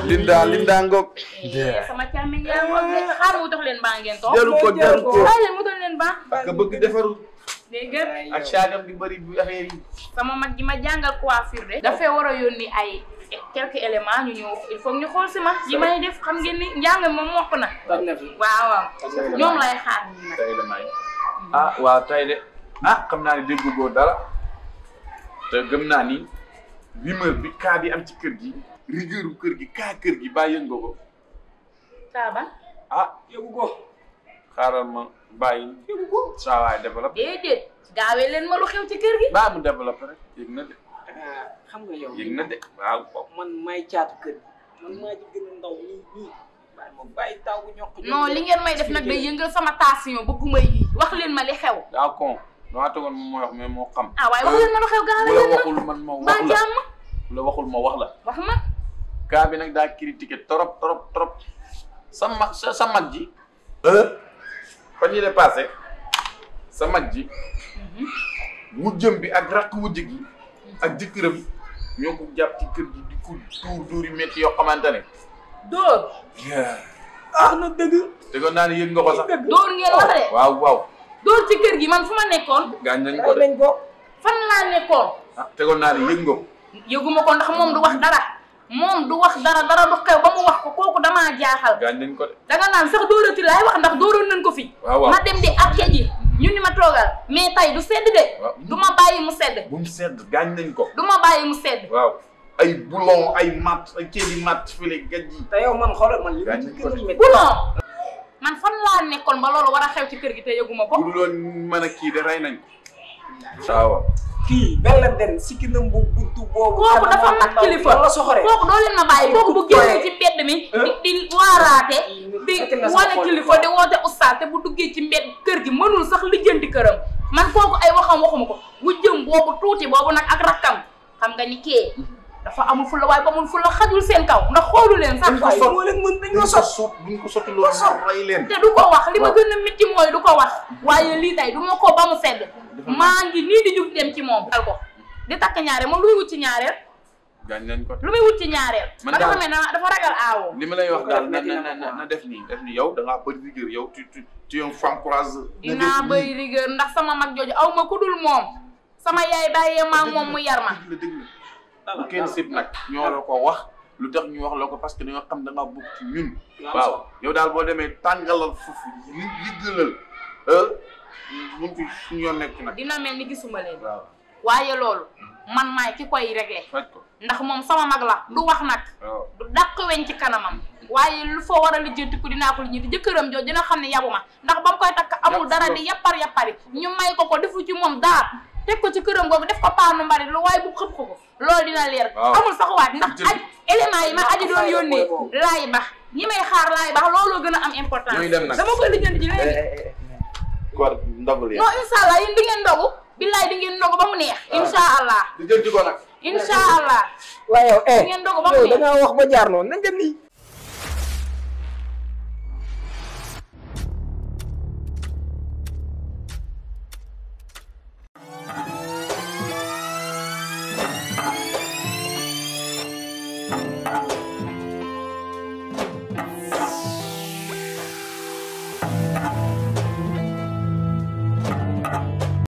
Linda ngok. sama càmmiñ yaa ngok de xaar mu tax leen baa ngeen toog. jaru ko xaar leen mu tax leen baa. ka bëgg defaru. dégg nga ak saagam di bari bu affaire yi. sama mag ji ma jàngal coiffure de. dafay war a yónni ay quelques éléments ñu ñëw il faut ñu xool si ma yi may def xam ngeen ni njàng moom mokk na. waaw ñoom lay xaar nii nag. tey de may waaw tey de xam naa ne déggu goo dara te gëm naa ni rumeur bi kaa bi am ci kër gi rigueur kër gi kaa kër gi bàyyi nga ko. Kaaba. yëgu ko. xaaral ma bàyyi. yëgu ko. saa waay développé. déedéet gaawee leen ma lu xew ci kër gi. baa mu développé rek yëg na de. xam nga yow. yëg na de waaw. man may caatu kër gi man maa ci gën a ndaw nii bàyyi ma bàyyi taw bu ñoq. non li ngeen may def nag day yëngal sama tension bëgguma yi wax leen ma li xew. daa kon dama tegoon moom mooy wax mais moo xam. waaye wax leen ma lu xew gaawee bu la leen ma waxul man ma wax la bu la waxul ma wax la. wax ma. kaa bi nag daa critiqué trop sa mag ji. fa ñu passé sa mag ji. wujjëm bi ak rakk wujj gi. ak jëkkëram ñoo ko jàpp ci kër gi di ko tuur yu métti yoo xamante ne. dóor. na dëgg. tegoon naa ne yëg nga ko sax. dóor ngeen wax de. waaw. dóor ci kër gi man fu ma nekkoon. gaañ nañ ko de. fan laa nekkoon. tegoon naa ne yëg nga ko. yëguma ko ndax moom du wax dara. moom du wax dara du xew ba mu wax ko kooku damaa jaaxal. gaañ nañ ko de. danga naan sax dóorati laay wax ndax dóoroon nañ ko fi. waaw ma dem di àtte ji ñu ni ma toogal mais tay du sedd de. du ma bàyyi mu sedd. bu mu sedd gaañ nañ ko. du ma bàyyi mu sedd. waaw ay boulon ay mat ay kéedi mat fële gaj yi. te yow man xoolal man li ma ci gën a métti. boulon man fan laa nekkoon ba loolu war a xew ci kër gi te yëguma ko. bu dul woon mën a kii de rey nañ ko. waaw. kii benn den sikkinam bu gudd boobu. kooku dafa mat kilifa kooku doo leen ma bàyyi kooku bu génnee ci mbedd mi di waaraate di wane kilifa di woote ustaas te bu duggee ci mbedd kër gi mënul sax lijjanti këram man kooku ay waxuma ko bu jëm boobu tuuti boobu nag ak rakkam xam nga ni kee dafa amul fulla waaye ba amul fulla xajul seen kaw ndax xoolu leen sax. moo leen mën dañoo sot buñ ko sotti loolu rey leen. te du ko wax li ma gën a métti mooy du ko wax waaye lii tey du ma ko ba mu sedd maa ngi nii di jug dem ci moom. dal ko di takk ñaareel moom lu muy wut ci ñaareel. gaañ nañ ko lu muy wut ci ñaareel. man daal dafa mel ne dafa ragal aawoo. li ma lay wax daal na def nii yow da ngaa bëri rigueur yow tu es un femme courageuse. dinaa bëri rigueur ndax sama mag jooju aw ma ku dul moom sama yaay bàyyee maa moom mu yar ma. bu kenn sib nag ñoo la ko wax lu tax ñu wax la ko parce que dañoo xam da ngaa bokk ci ñun. waaw yow daal boo demee tàngalal foofu liggalal mun fi suñu yoon nekk nag. dina mel ni gisuma leen. waaye loolu man maay ki koy réglé. faj ko ndax moom sama mag la du wax nag. du dàq weñ ci kanamam. waaye lu fa war a lijjanti ko dinaa ko lijjanti jëkkëram jooju dina xam ne yabu ma ndax ba mu koy takk amul dara di yappari ñu may ko defu ci moom dara teg ko ci këram googu def ko paanu mbari lu waaye bu xëpp ko loolu dina leer. amul sax waat ndax aj éléments yi ma aji doon yónnee laay bax ñi may xaar laay bax looloo gën a am importance. ñuy dem nag dama koy lijjanti ji léegi. quoi ndogul non incha allah yéen di ngeen ndogu billaay di ngeen ndogu ba mu neex. incha allah di jël ci ko nag. incha allah. waaye yow di ngeen ndogu ba mu neex da ngaa wax ba jaar noonu nañ dem nii.